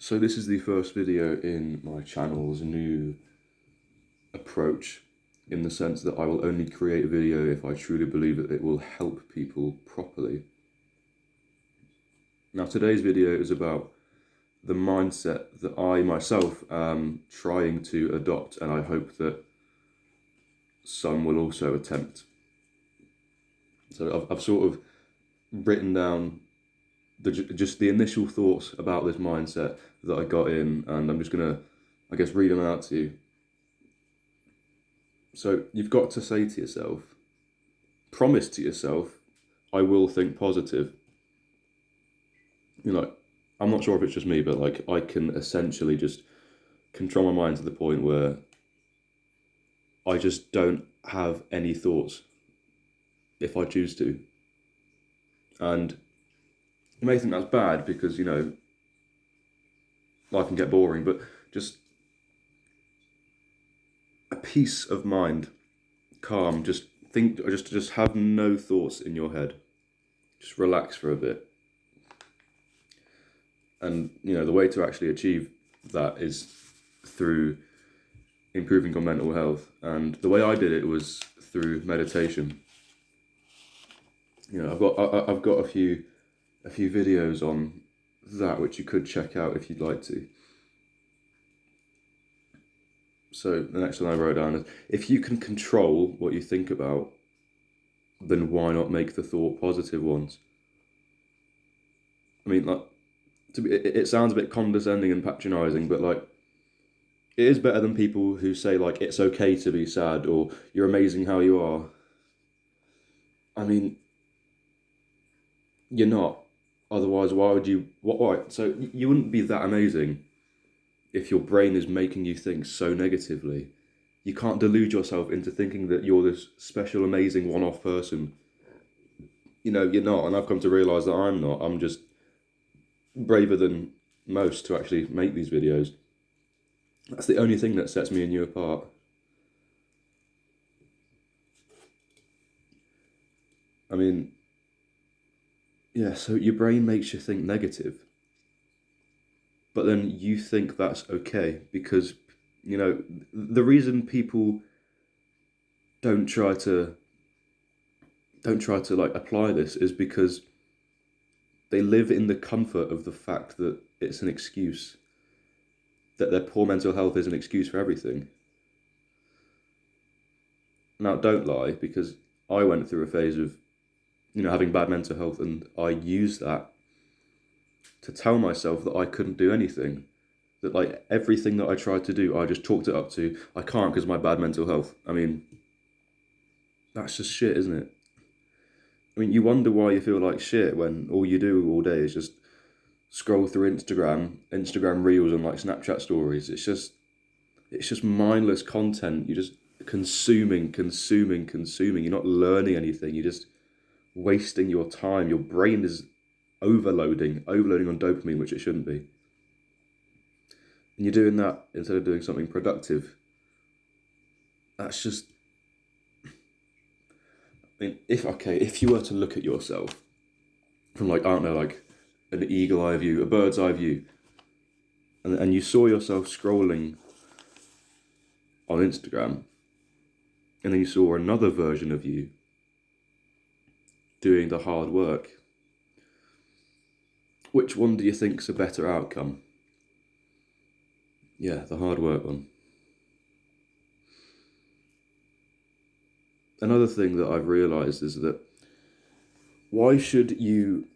So this is the first video in my channel's new approach, in the sense that I will only create a video if I truly believe that it will help people properly. Now today's video is about the mindset that I myself am trying to adopt, and I hope that some will also attempt. So I've sort of written down just the initial thoughts about this mindset that I got in, and I'm just gonna, I guess, read them out to you. So you've got to say to yourself, promise to yourself, I will think positive. I'm not sure if it's just me, but I can essentially just control my mind to the point where I just don't have any thoughts if I choose to. And you may think that's bad because, life can get boring, but just a peace of mind, calm, just have no thoughts in your head. Just relax for a bit. And, the way to actually achieve that is through improving your mental health. And the way I did it was through meditation. I've got a few videos on that which you could check out if you'd like to. So the next one I wrote down is, if you can control what you think about, then why not make the thought positive ones? I mean, it sounds a bit condescending and patronising, but it is better than people who say it's okay to be sad or you're amazing how you are. I mean, you're not. Otherwise, why would you? Why? So you wouldn't be that amazing if your brain is making you think so negatively. You can't delude yourself into thinking that you're this special, amazing, one-off person. You're not, and I've come to realise that I'm not. I'm just braver than most to actually make these videos. That's the only thing that sets me and you apart. I mean, yeah, so your brain makes you think negative, but then you think that's okay because, the reason people don't try to apply this is because they live in the comfort of the fact that it's an excuse, that their poor mental health is an excuse for everything. Now, don't lie, because I went through a phase of, having bad mental health, and I used that to tell myself that I couldn't do anything. That everything that I tried to do, I just chalked it up to, I can't because of my bad mental health. I mean, that's just shit, isn't it? I mean, you wonder why you feel like shit when all you do all day is just scroll through Instagram Reels and Snapchat stories. It's just mindless content. You're just consuming. You're not learning anything. You're just wasting your time. Your brain is overloading on dopamine, which it shouldn't be. And you're doing that instead of doing something productive. That's just, I mean, if you were to look at yourself from an eagle eye view, a bird's eye view, and you saw yourself scrolling on Instagram, and then you saw another version of you doing the hard work, which one do you think's a better outcome? Yeah, the hard work one. Another thing that I've realised is that why should you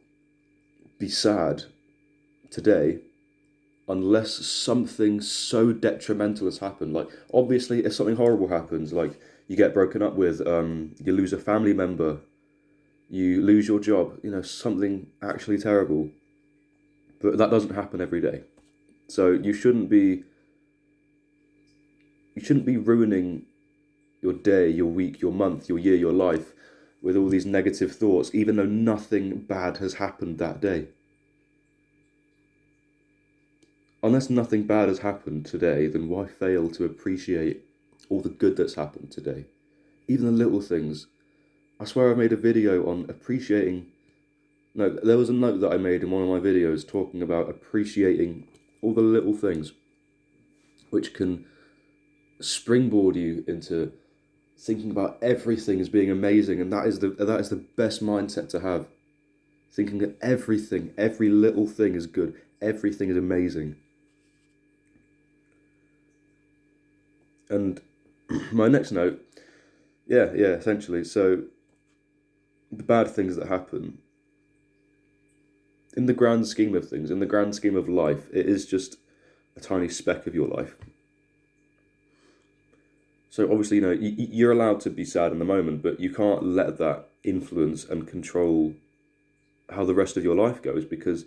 be sad today unless something so detrimental has happened? Obviously, if something horrible happens, you get broken up with, you lose a family member, you lose your job, something actually terrible. But that doesn't happen every day. So you shouldn't be ruining your day, your week, your month, your year, your life with all these negative thoughts, even though nothing bad has happened that day. Unless nothing bad has happened today, then why fail to appreciate all the good that's happened today? Even the little things. I swear I made a video on appreciating... No, there was a note that I made in one of my videos talking about appreciating all the little things which can springboard you into thinking about everything as being amazing, and that is the best mindset to have. Thinking that everything, every little thing is good, everything is amazing. And my next note, yeah, essentially. So the bad things that happen, in the grand scheme of things, in the grand scheme of life, it is just a tiny speck of your life. So obviously, you're allowed to be sad in the moment, but you can't let that influence and control how the rest of your life goes, because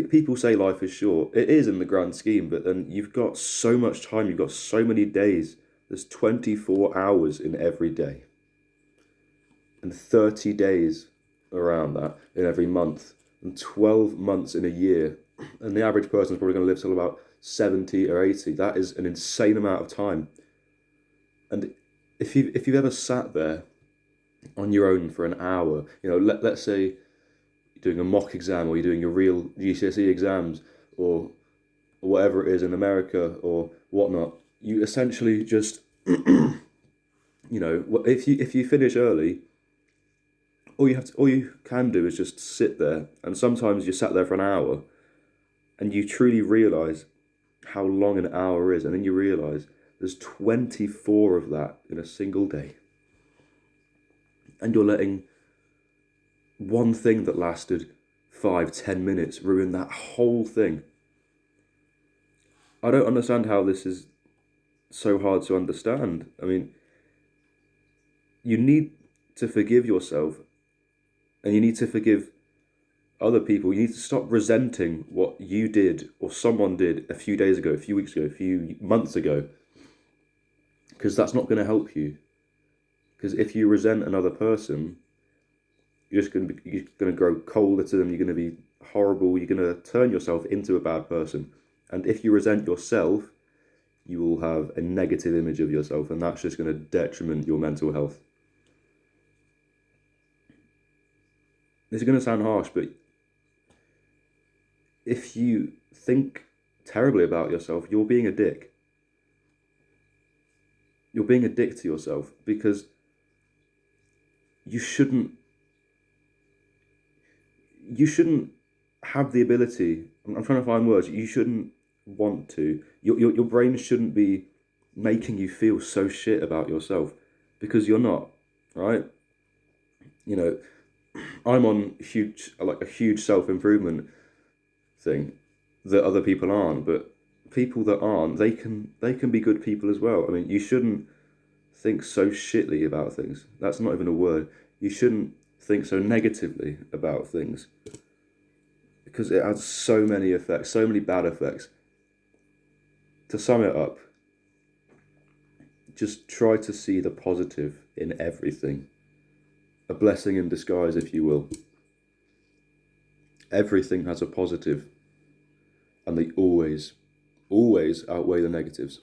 people say life is short. It is in the grand scheme, but then you've got so much time. You've got so many days. There's 24 hours in every day, and 30 days around that in every month, and 12 months in a year. And the average person is probably going to live till about 70 or 80. That is an insane amount of time. And if you've ever sat there on your own for an hour, let's say you're doing a mock exam, or you're doing your real GCSE exams, or whatever it is in America or whatnot, you essentially just, if you finish early, all you can do is just sit there. And sometimes you sat there for an hour, and you truly realise how long an hour is, and then you realise there's 24 of that in a single day. And you're letting one thing that lasted 5-10 minutes ruin that whole thing. I don't understand how this is so hard to understand. I mean, you need to forgive yourself, and you need to forgive other people. You need to stop resenting what you did or someone did a few days ago, a few weeks ago, a few months ago, because that's not going to help you. Because if you resent another person, you're going to grow colder to them. You're going to be horrible. You're going to turn yourself into a bad person. And if you resent yourself, you will have a negative image of yourself, and that's just going to detriment your mental health. This is going to sound harsh, but if you think terribly about yourself, you're being a dick. You're being a dick to yourself, because you shouldn't have the ability. I'm trying to find words. You shouldn't want to. Your brain shouldn't be making you feel so shit about yourself, because you're not, right? I'm on a huge self-improvement thing that other people aren't, but people that aren't, they can be good people as well. I mean, you shouldn't think so shitly about things. That's not even a word. You shouldn't think so negatively about things, because it has so many effects, so many bad effects. To sum it up, just try to see the positive in everything. A blessing in disguise, if you will. Everything has a positive, and they always outweigh the negatives.